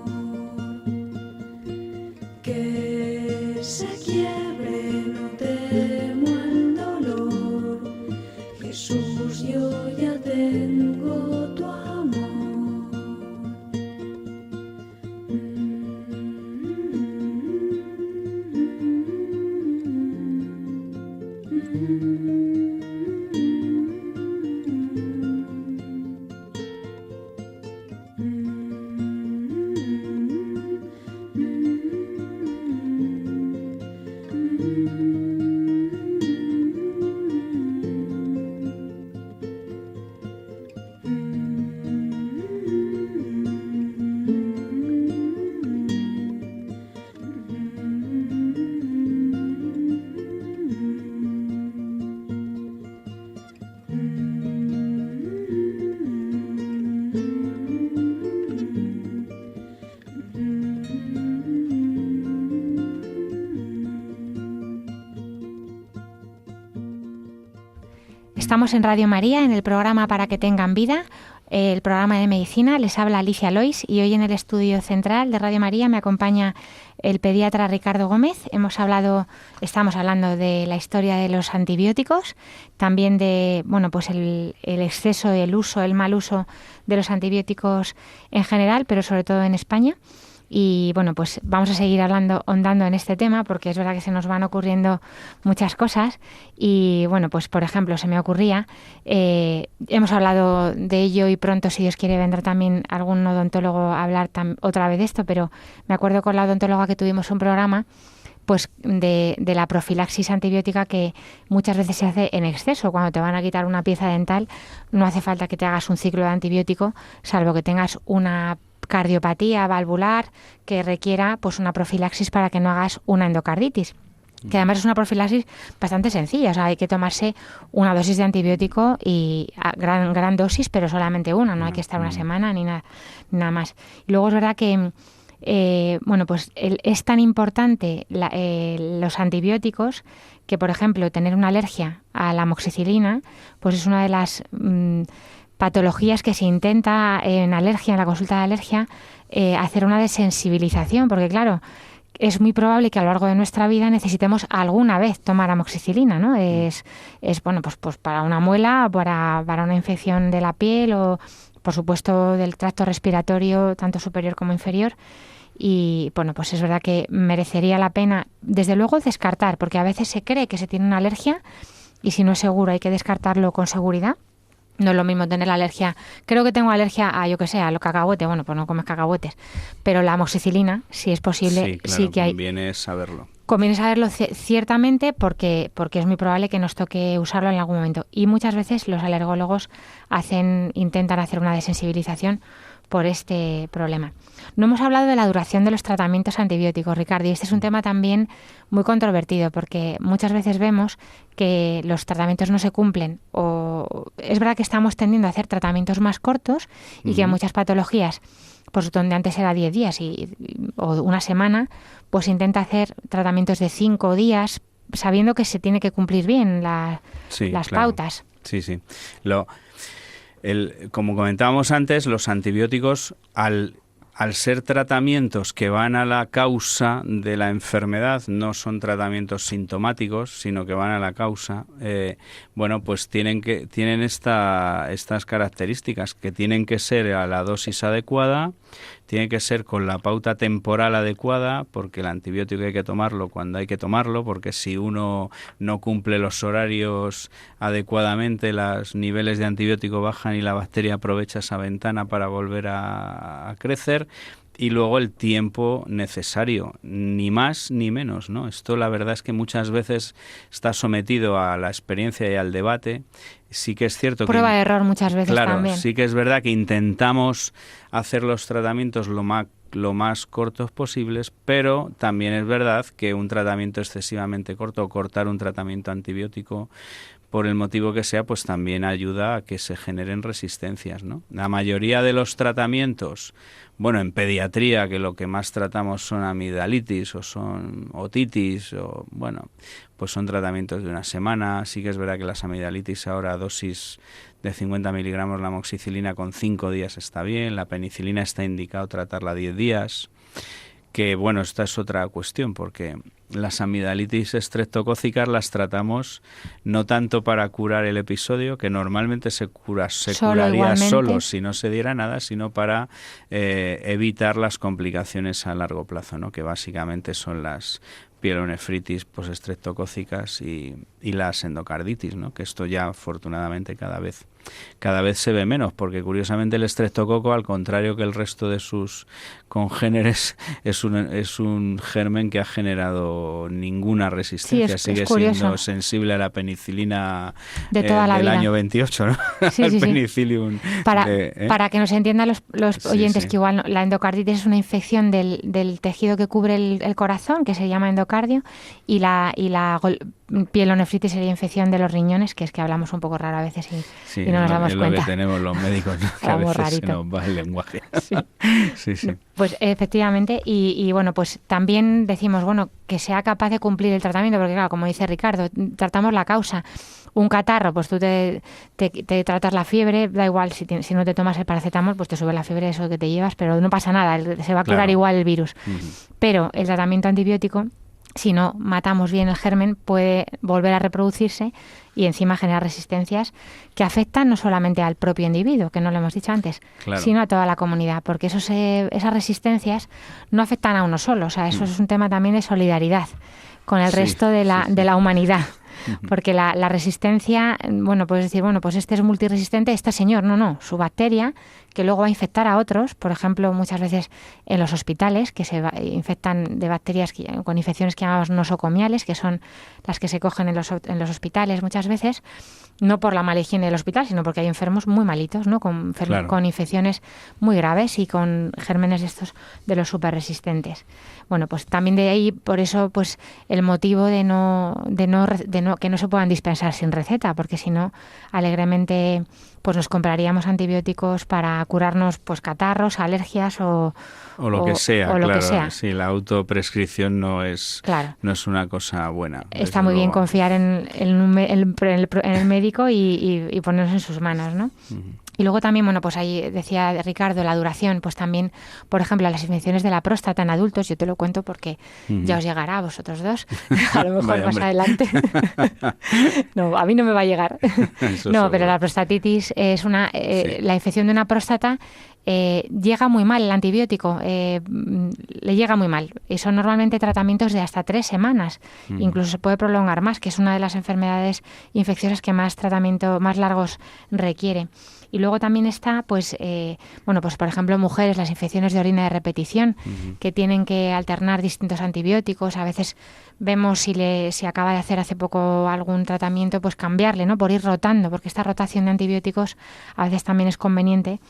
que se quiebre, no temo al dolor, Jesús, yo ya tengo tu amor. Estamos en Radio María, en el programa Para que tengan vida, el programa de medicina. Les habla Alicia Lois y hoy en el estudio central de Radio María me acompaña el pediatra Ricardo Gómez. Estamos hablando de la historia de los antibióticos, también de el exceso, el uso, el mal uso de los antibióticos en general, pero sobre todo en España. Y bueno, pues vamos a seguir ahondando en este tema porque es verdad que se nos van ocurriendo muchas cosas. Y bueno, pues por ejemplo, se me ocurría, hemos hablado de ello y pronto, si Dios quiere, vendrá también algún odontólogo a hablar otra vez de esto, pero me acuerdo con la odontóloga que tuvimos un programa pues de la profilaxis antibiótica, que muchas veces se hace en exceso. Cuando te van a quitar una pieza dental, no hace falta que te hagas un ciclo de antibiótico, salvo que tengas una cardiopatía valvular que requiera pues una profilaxis para que no hagas una endocarditis, que además es una profilaxis bastante sencilla. O sea, hay que tomarse una dosis de antibiótico y gran dosis, pero solamente una, no hay que estar una semana ni nada más. Y luego es verdad que pues es tan importante los antibióticos que, por ejemplo, tener una alergia a la amoxicilina pues es una de las patologías que se intenta en alergia, en la consulta de alergia, hacer una desensibilización, porque claro, es muy probable que a lo largo de nuestra vida necesitemos alguna vez tomar amoxicilina, ¿no? Es bueno, pues para una muela, para una infección de la piel o, por supuesto, del tracto respiratorio, tanto superior como inferior. Y bueno, pues es verdad que merecería la pena, desde luego, descartar, porque a veces se cree que se tiene una alergia y si no es seguro hay que descartarlo con seguridad. No es lo mismo tener la alergia, creo que tengo alergia a, yo que sé, a los cacahuetes, bueno, pues no comes cacahuetes, pero la amoxicilina, si es posible, sí, claro, sí que hay. Conviene saberlo. Conviene saberlo ciertamente porque es muy probable que nos toque usarlo en algún momento. Y muchas veces los alergólogos intentan hacer una desensibilización por este problema. No hemos hablado de la duración de los tratamientos antibióticos, Ricardo, y este es un tema también muy controvertido porque muchas veces vemos que los tratamientos no se cumplen, o es verdad que estamos tendiendo a hacer tratamientos más cortos y que muchas patologías, pues donde antes era 10 días o una semana, pues intenta hacer tratamientos de 5 días, sabiendo que se tiene que cumplir bien las pautas. Sí, sí. Como comentábamos antes, los antibióticos, al ser tratamientos que van a la causa de la enfermedad, no son tratamientos sintomáticos, sino que van a la causa, pues tienen estas características, que tienen que ser a la dosis adecuada, tiene que ser con la pauta temporal adecuada, porque el antibiótico hay que tomarlo cuando hay que tomarlo, porque si uno no cumple los horarios adecuadamente, los niveles de antibiótico bajan y la bacteria aprovecha esa ventana para volver a crecer. Y luego el tiempo necesario, ni más ni menos, ¿no? Esto la verdad es que muchas veces está sometido a la experiencia y al debate. Sí que es cierto prueba de error muchas veces también. Claro, sí que es verdad que intentamos hacer los tratamientos lo más cortos posibles, pero también es verdad que un tratamiento excesivamente corto o cortar un tratamiento antibiótico por el motivo que sea, pues también ayuda a que se generen resistencias, ¿no? La mayoría de los tratamientos, en pediatría, que lo que más tratamos son amigdalitis o son otitis, pues son tratamientos de una semana. Sí que es verdad que las amigdalitis ahora, dosis de 50 miligramos la amoxicilina con 5 días está bien, la penicilina está indicado tratarla 10 días. Que esta es otra cuestión, porque las amigdalitis estreptocócicas las tratamos no tanto para curar el episodio, que normalmente se curaría solo si no se diera nada, sino para evitar las complicaciones a largo plazo, ¿no? Que básicamente son las pielonefritis postestreptocócicas y las endocarditis, ¿no? Que esto ya afortunadamente cada vez se ve menos, porque curiosamente el estreptococo, al contrario que el resto de sus congéneres, es un germen que ha generado ninguna resistencia. Sigue siendo sensible a la penicilina de toda la del vida. Año 28, ¿no? Al penicillium. Para que nos entiendan los oyentes, que igual la endocarditis es una infección del tejido que cubre el corazón, que se llama endocardio, y la pielonefritis sería infección de los riñones, que es que hablamos un poco raro a veces y no nos damos cuenta. Es lo que tenemos los médicos, ¿no? Que a veces se nos va el lenguaje. Sí. Pues efectivamente, y pues también decimos, que sea capaz de cumplir el tratamiento, porque claro, como dice Ricardo, tratamos la causa. Un catarro, pues tú te tratas la fiebre, da igual, si no te tomas el paracetamol, pues te sube la fiebre, eso que te llevas, pero no pasa nada, se va a curar igual el virus. Pero el tratamiento antibiótico si no matamos bien el germen, puede volver a reproducirse y encima generar resistencias que afectan no solamente al propio individuo, que no lo hemos dicho antes, Claro. sino a toda la comunidad, porque esas resistencias no afectan a uno solo. O sea, eso es un tema también de solidaridad con el Sí, resto de sí. de la humanidad. Porque la resistencia, bueno, puedes decir, bueno, pues este es multiresistente, este señor, no, su bacteria, que luego va a infectar a otros, por ejemplo, muchas veces en los hospitales, que infectan de bacterias con infecciones que llamamos nosocomiales, que son las que se cogen en los hospitales muchas veces, no por la mala higiene del hospital, sino porque hay enfermos muy malitos, ¿no? Claro. Con infecciones muy graves y con gérmenes de los superresistentes. Bueno, pues también de ahí, por eso, pues el motivo de que no se puedan dispensar sin receta, porque si no, alegremente, pues nos compraríamos antibióticos para curarnos, pues catarros, alergias o lo que sea, o lo claro. que sea. Sí, la autoprescripción no es una cosa buena. Está muy bien confiar en el médico y ponernos en sus manos, ¿no? Uh-huh. Y luego también, bueno, pues ahí decía Ricardo, la duración, pues también, por ejemplo, las infecciones de la próstata en adultos, yo te lo cuento porque ya os llegará a vosotros dos, a lo mejor Vaya, más hombre. adelante. No, a mí no me va a llegar. Eso No, seguro. pero la prostatitis es Sí. la infección de una próstata. Llega muy mal el antibiótico, le llega muy mal. Y son normalmente tratamientos de hasta 3 semanas, incluso se puede prolongar más, que es una de las enfermedades infecciosas que más largos requiere. Y luego también está, pues, bueno, pues por ejemplo, mujeres, las infecciones de orina de repetición, que tienen que alternar distintos antibióticos. A veces vemos si acaba de hacer hace poco algún tratamiento, pues cambiarle, ¿no? Por ir rotando, porque esta rotación de antibióticos a veces también es conveniente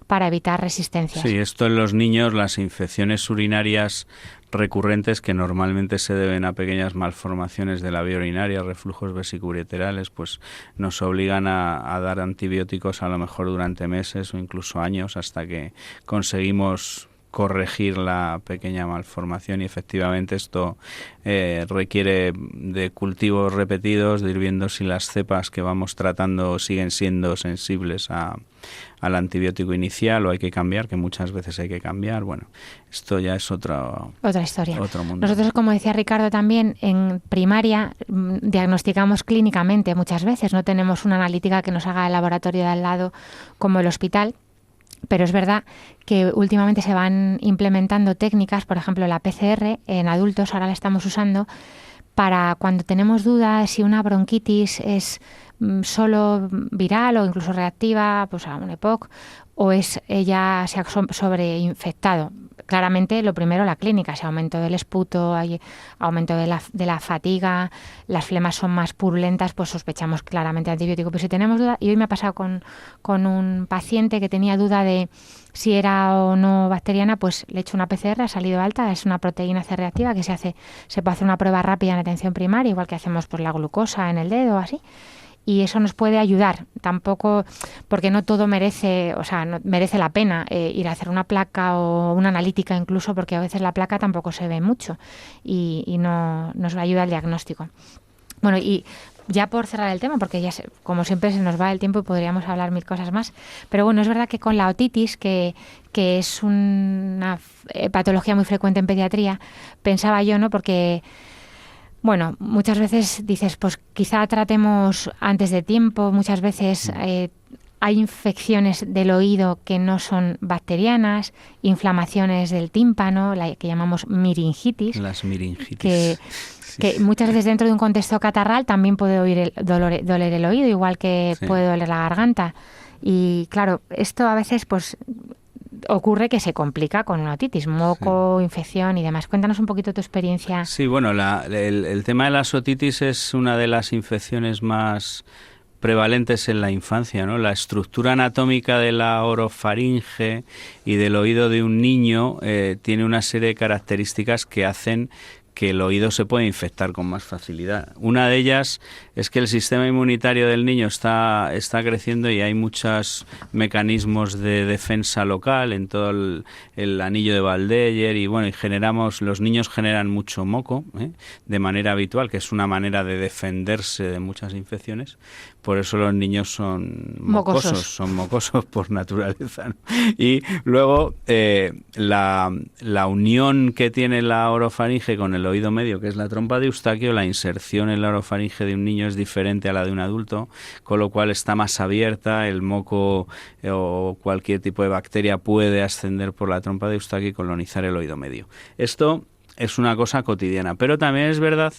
para evitar resistencias. Sí, esto en los niños, las infecciones urinarias recurrentes que normalmente se deben a pequeñas malformaciones de la vía urinaria, reflujos vesicoureterales, pues nos obligan a dar antibióticos a lo mejor durante meses o incluso años hasta que conseguimos corregir la pequeña malformación y efectivamente esto requiere de cultivos repetidos, de ir viendo si las cepas que vamos tratando siguen siendo sensibles al antibiótico inicial o hay que cambiar, que muchas veces hay que cambiar. Bueno, esto ya es otra historia. Otro mundo. Nosotros, como decía Ricardo también, en primaria diagnosticamos clínicamente muchas veces, no tenemos una analítica que nos haga el laboratorio de al lado como el hospital. Pero es verdad que últimamente se van implementando técnicas, por ejemplo, la PCR en adultos, ahora la estamos usando, para cuando tenemos dudas si una bronquitis es solo viral o incluso reactiva, pues a un EPOC, o ya se ha sobreinfectado. Claramente, lo primero, la clínica, ese aumento del esputo, hay aumento de la fatiga, las flemas son más purulentas, pues sospechamos claramente de antibiótico. Pero si tenemos duda, y hoy me ha pasado con un paciente que tenía duda de si era o no bacteriana, pues le he hecho una PCR, ha salido alta, es una proteína C reactiva que se puede hacer una prueba rápida en atención primaria, igual que hacemos pues la glucosa en el dedo o así. Y eso nos puede ayudar, tampoco, porque no todo merece la pena ir a hacer una placa o una analítica incluso, porque a veces la placa tampoco se ve mucho y no nos ayuda al diagnóstico. Bueno, y ya por cerrar el tema, porque ya como siempre se nos va el tiempo y podríamos hablar 1000 cosas más, pero bueno, es verdad que con la otitis, que es una patología muy frecuente en pediatría, pensaba yo, ¿no? Porque bueno, muchas veces dices, pues quizá tratemos antes de tiempo, muchas veces hay infecciones del oído que no son bacterianas, inflamaciones del tímpano, la que llamamos miringitis. Las miringitis. Que muchas veces dentro de un contexto catarral también puede doler el oído, igual que puede doler la garganta. Y claro, esto a veces pues ocurre que se complica con una otitis, moco, infección y demás. Cuéntanos un poquito tu experiencia. Sí, bueno, el tema de la otitis es una de las infecciones más prevalentes en la infancia, ¿no? La estructura anatómica de la orofaringe y del oído de un niño tiene una serie de características que hacen que el oído se puede infectar con más facilidad. Una de ellas es que el sistema inmunitario del niño está creciendo y hay muchos mecanismos de defensa local en todo el anillo de Waldeyer y bueno, los niños generan mucho moco de manera habitual, que es una manera de defenderse de muchas infecciones. Por eso los niños son mocosos por naturaleza, ¿no? Y luego la unión que tiene la orofaringe con el el oído medio, que es la trompa de Eustaquio, la inserción en la orofaringe de un niño es diferente a la de un adulto, con lo cual está más abierta, el moco o cualquier tipo de bacteria puede ascender por la trompa de Eustaquio y colonizar el oído medio. Esto es una cosa cotidiana, pero también es verdad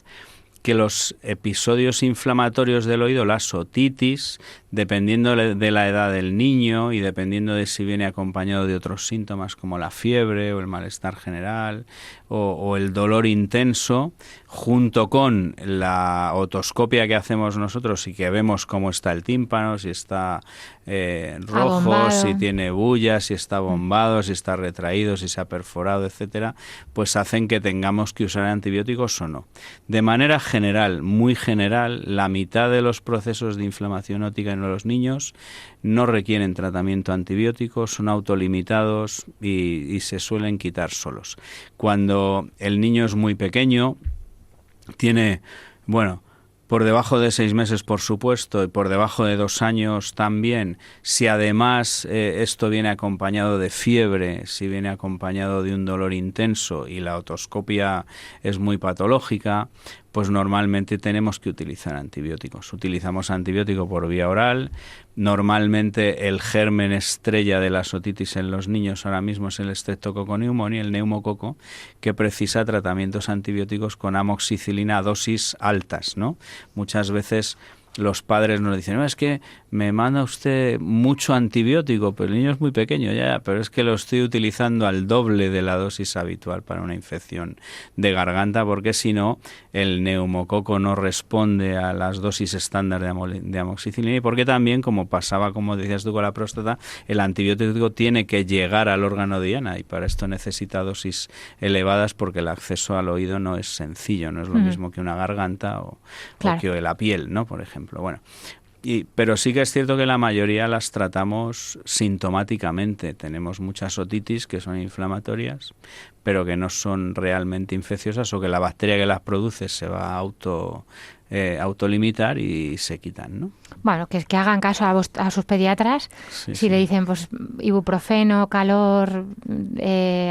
que los episodios inflamatorios del oído, la otitis, dependiendo de la edad del niño y dependiendo de si viene acompañado de otros síntomas como la fiebre o el malestar general o el dolor intenso, junto con la otoscopia que hacemos nosotros y que vemos cómo está el tímpano, si está rojo, abombado, si tiene bullas, si está bombado, si está retraído, si se ha perforado, etcétera, pues hacen que tengamos que usar antibióticos o no. De manera general, muy general, la mitad de los procesos de inflamación óptica en los niños no requieren tratamiento antibiótico, son autolimitados y se suelen quitar solos. Cuando el niño es muy pequeño, tiene, por debajo de 6 meses, por supuesto, y por debajo de 2 años también, si además esto viene acompañado de fiebre, si viene acompañado de un dolor intenso y la otoscopia es muy patológica, pues normalmente tenemos que utilizar antibióticos. Utilizamos antibiótico por vía oral. Normalmente el germen estrella de la otitis en los niños ahora mismo es el Streptococcus pneumoniae, el neumococo, que precisa tratamientos antibióticos con amoxicilina a dosis altas, ¿no? Muchas veces los padres nos dicen, es que me manda usted mucho antibiótico, pero el niño es muy pequeño ya, pero es que lo estoy utilizando al doble de la dosis habitual para una infección de garganta, porque si no, el neumococo no responde a las dosis estándar de amoxicilina, y porque también, como pasaba, como decías tú, con la próstata, el antibiótico tiene que llegar al órgano diana, y para esto necesita dosis elevadas, porque el acceso al oído no es sencillo, no es lo mismo que una garganta o que la piel, ¿no? Por ejemplo. Bueno, pero sí que es cierto que la mayoría las tratamos sintomáticamente. Tenemos muchas otitis que son inflamatorias, pero que no son realmente infecciosas, o que la bacteria que las produce se va a autolimitar y se quitan, ¿no? Bueno, que hagan caso a sus pediatras, si le dicen pues ibuprofeno, calor,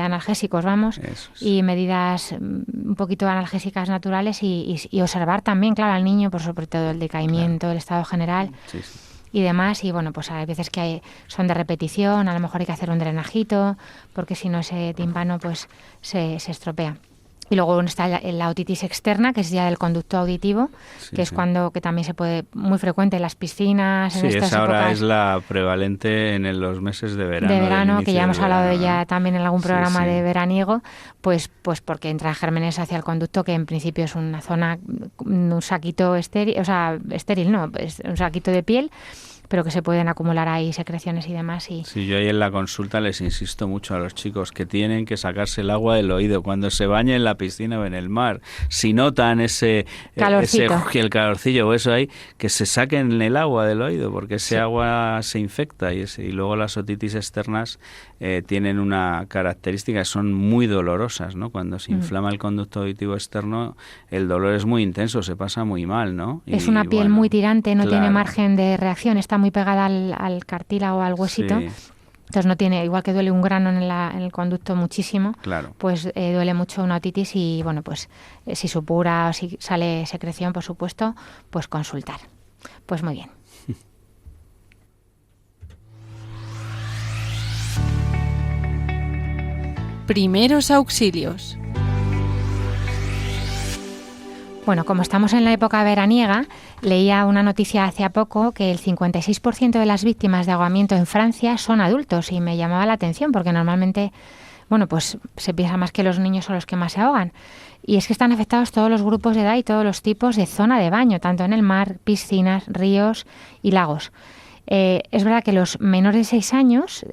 analgésicos, y medidas un poquito analgésicas naturales y observar también, claro, al niño, por sobre todo el decaimiento, el estado general y demás. Y pues hay veces que son de repetición, a lo mejor hay que hacer un drenajito, porque si no ese tímpano pues se estropea. Y luego está la otitis externa, que es ya del conducto auditivo, que es que también se puede, muy frecuente en las piscinas, en estas ahora épocas. Es la prevalente en los meses de verano. De verano, que ya hemos hablado de ella también en algún programa de veraniego, pues porque entran gérmenes hacia el conducto, que en principio es una zona, un saquito estéril, es un saquito de piel, pero que se pueden acumular ahí secreciones y demás. Sí, yo ahí en la consulta les insisto mucho a los chicos que tienen que sacarse el agua del oído cuando se bañen en la piscina o en el mar. Si notan ese el calorcillo o eso ahí, que se saquen el agua del oído, porque ese agua se infecta y luego las otitis externas tienen una característica, son muy dolorosas, ¿no? Cuando se inflama el conducto auditivo externo, el dolor es muy intenso, se pasa muy mal, ¿no? Es una piel muy tirante, no tiene margen de reacción, está muy pegada al cartílago, al huesito. Sí. Entonces no tiene, igual que duele un grano en el conducto muchísimo, pues duele mucho una otitis y pues si supura o si sale secreción, por supuesto, pues consultar. Pues muy bien. Primeros auxilios. Bueno, como estamos en la época veraniega, leía una noticia hace poco que el 56% de las víctimas de ahogamiento en Francia son adultos, y me llamaba la atención porque normalmente, pues se piensa más que los niños son los que más se ahogan. Y es que están afectados todos los grupos de edad y todos los tipos de zona de baño, tanto en el mar, piscinas, ríos y lagos. Es verdad que los menores de 6 años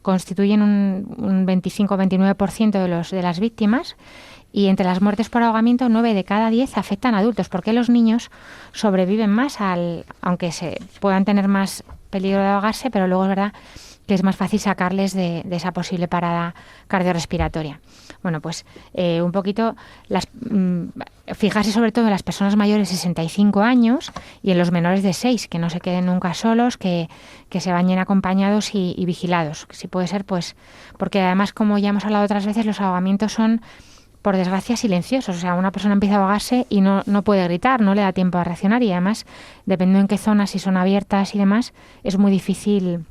constituyen un 25-29% de las víctimas, y entre las muertes por ahogamiento 9 de cada 10 afectan a adultos, porque los niños sobreviven más, aunque se puedan tener más peligro de ahogarse, pero luego es verdad que es más fácil sacarles de esa posible parada cardiorrespiratoria. Pues un poquito fijarse sobre todo en las personas mayores de 65 años y en los menores de 6, que no se queden nunca solos, que se bañen acompañados y vigilados. Si puede ser, pues porque además, como ya hemos hablado otras veces, los ahogamientos son por desgracia, silenciosos. O sea, una persona empieza a ahogarse y no puede gritar, no le da tiempo a reaccionar, y además, dependiendo en qué zonas, si son abiertas y demás, es muy difícil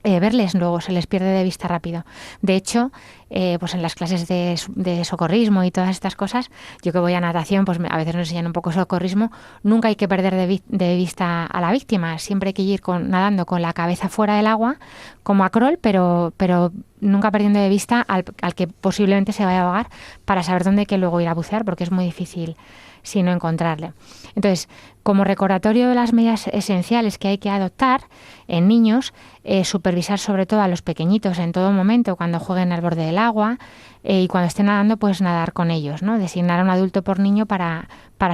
verles, luego se les pierde de vista rápido. De hecho, pues en las clases de socorrismo y todas estas cosas, yo que voy a natación, pues a veces nos enseñan un poco socorrismo, nunca hay que perder de vista a la víctima, siempre hay que ir nadando con la cabeza fuera del agua, como a crawl, pero nunca perdiendo de vista al que posiblemente se vaya a ahogar, para saber dónde hay que luego ir a bucear, porque es muy difícil si no encontrarle. Entonces, como recordatorio de las medidas esenciales que hay que adoptar en niños, supervisar sobre todo a los pequeñitos en todo momento, cuando jueguen al borde del agua, y cuando estén nadando, pues nadar con ellos, ¿no? Designar a un adulto por niño para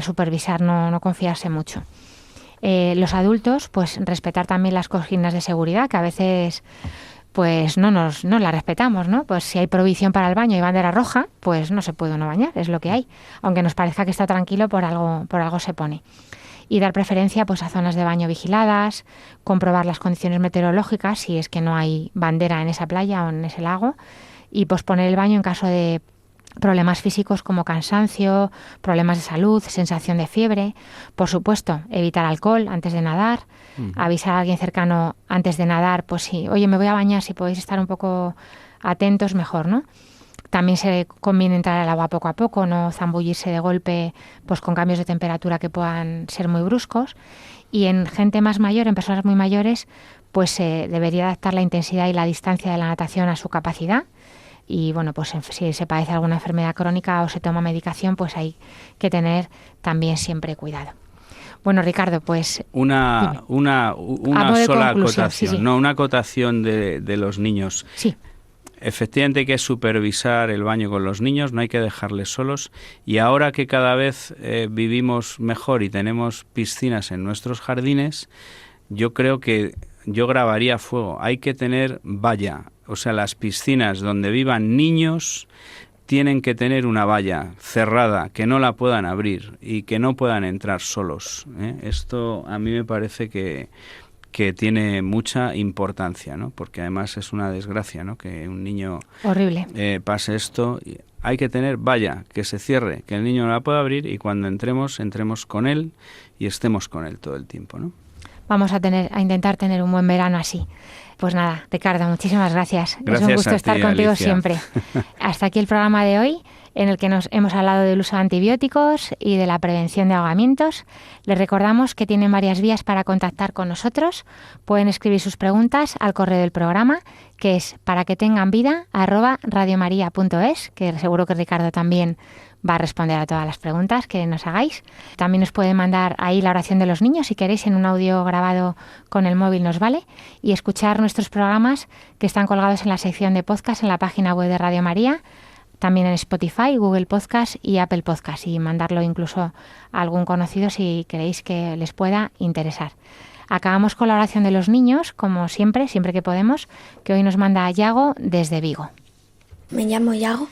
supervisar, no confiarse mucho. Los adultos, pues respetar también las consignas de seguridad, que a veces pues no la respetamos, ¿no? Pues si hay prohibición para el baño y bandera roja, pues no se puede uno bañar, es lo que hay. Aunque nos parezca que está tranquilo, por algo se pone. Y dar preferencia pues a zonas de baño vigiladas, comprobar las condiciones meteorológicas, si es que no hay bandera en esa playa o en ese lago, y posponer el baño en caso de problemas físicos como cansancio, problemas de salud, sensación de fiebre. Por supuesto, evitar alcohol antes de nadar, avisar a alguien cercano antes de nadar, pues sí, oye, me voy a bañar, si podéis estar un poco atentos, mejor, ¿no? También se conviene entrar al agua poco a poco, no zambullirse de golpe pues con cambios de temperatura que puedan ser muy bruscos. Y en gente más mayor, en personas muy mayores, pues se debería adaptar la intensidad y la distancia de la natación a su capacidad. Y bueno, pues si se padece alguna enfermedad crónica o se toma medicación, pues hay que tener también siempre cuidado. Bueno, Ricardo, pues una sola acotación, sí. No, una acotación de los niños. Sí. Efectivamente hay que supervisar el baño con los niños, no hay que dejarles solos, y ahora que cada vez vivimos mejor y tenemos piscinas en nuestros jardines, yo creo que yo grabaría a fuego, hay que tener valla, o sea, las piscinas donde vivan niños tienen que tener una valla cerrada, que no la puedan abrir y que no puedan entrar solos, ¿eh? Esto a mí me parece que tiene mucha importancia, ¿no? Porque además es una desgracia, ¿no? Que un niño horrible pase esto. Hay que tener valla, que se cierre, que el niño no la pueda abrir y cuando entremos con él y estemos con él todo el tiempo, ¿no? Vamos a intentar tener un buen verano así. Pues nada, Ricardo, muchísimas gracias. Es un gusto estar contigo, Alicia. Siempre. Hasta aquí el programa de hoy, en el que nos hemos hablado del uso de antibióticos y de la prevención de ahogamientos. Les recordamos que tienen varias vías para contactar con nosotros. Pueden escribir sus preguntas al correo del programa, que es paraquetenganvida@radiomaria.es, que seguro que Ricardo también va a responder a todas las preguntas que nos hagáis. También os pueden mandar ahí la oración de los niños, si queréis, en un audio grabado con el móvil nos vale, y escuchar nuestros programas que están colgados en la sección de podcast en la página web de Radio María, también en Spotify, Google Podcast y Apple Podcast, y mandarlo incluso a algún conocido si queréis que les pueda interesar. Acabamos con la oración de los niños, como siempre que podemos, que hoy nos manda Yago desde Vigo. Me llamo Yago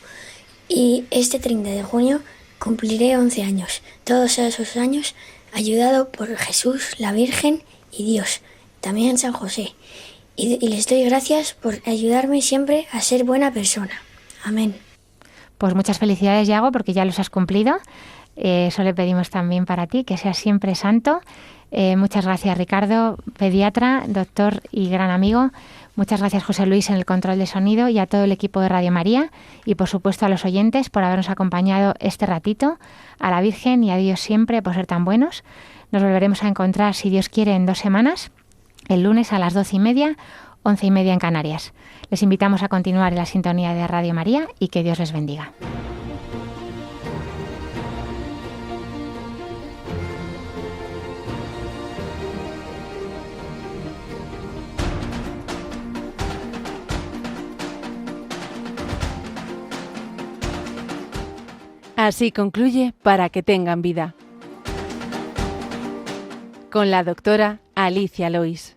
y este 30 de junio cumpliré 11 años. Todos esos años ayudado por Jesús, la Virgen y Dios, también San José. Y les doy gracias por ayudarme siempre a ser buena persona. Amén. Pues muchas felicidades, Yago, porque ya los has cumplido. Eso le pedimos también para ti, que seas siempre santo. Muchas gracias, Ricardo, pediatra, doctor y gran amigo. Muchas gracias, José Luis, en el control de sonido, y a todo el equipo de Radio María, y por supuesto a los oyentes por habernos acompañado este ratito, a la Virgen y a Dios siempre por ser tan buenos. Nos volveremos a encontrar, si Dios quiere, en 2 semanas, el lunes a las 12:30, 11:30 en Canarias. Les invitamos a continuar en la sintonía de Radio María y que Dios les bendiga. Así concluye Para que tengan vida, con la doctora Alicia Lois.